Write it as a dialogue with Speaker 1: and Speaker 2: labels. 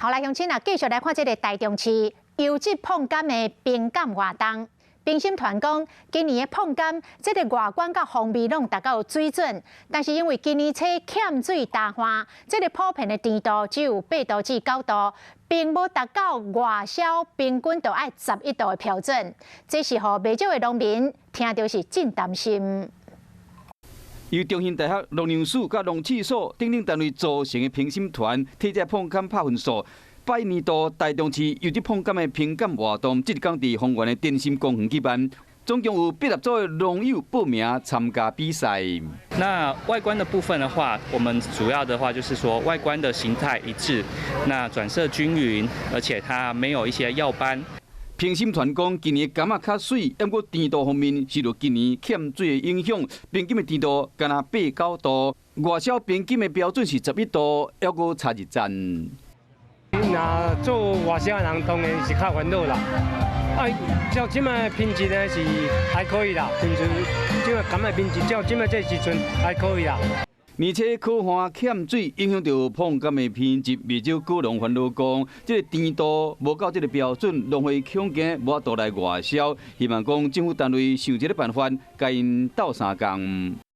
Speaker 1: 好，来乡亲啊，继续来看这个台中市优质碰柑的冰柑活动。冰心团讲，今年的碰柑，这个外观甲风味拢达到有水准，但是因为今年采欠水大花，这个普遍的甜度只有8度至9度，并无达到外销平均都爱11度的标准，这是互卖少的农民听到是真担心。
Speaker 2: 由中兴大学农粮署甲农试所等单位组成的评审团，替这碰柑拍分数。8年度台中市优质碰柑的评鉴活动，即日刚伫丰原的电心公园举办，总共有80组的农友报名参加比赛。
Speaker 3: 那外观的部分的话，我们主要的话就是说外观的形态一致，那转色均匀，而且它没有一些药斑。
Speaker 2: 评审团讲，今年柑仔较水，不过甜度方面受到今年欠水的影响，平均的甜度敢若8、9度，外销平均的标准是11度，还阁差一赞。
Speaker 4: 那做外销的人当然是较烦恼啦。照即卖品质呢是还可以啦，品质即卖柑仔品质照即卖这时阵还可以啦。
Speaker 2: 而且可汗欠水影响到碰柑的品质，未少果农烦恼讲，这个甜度无到这个标准，浪费恐惊无法度来外销。希望讲政府单位想一个办法，甲因斗相共。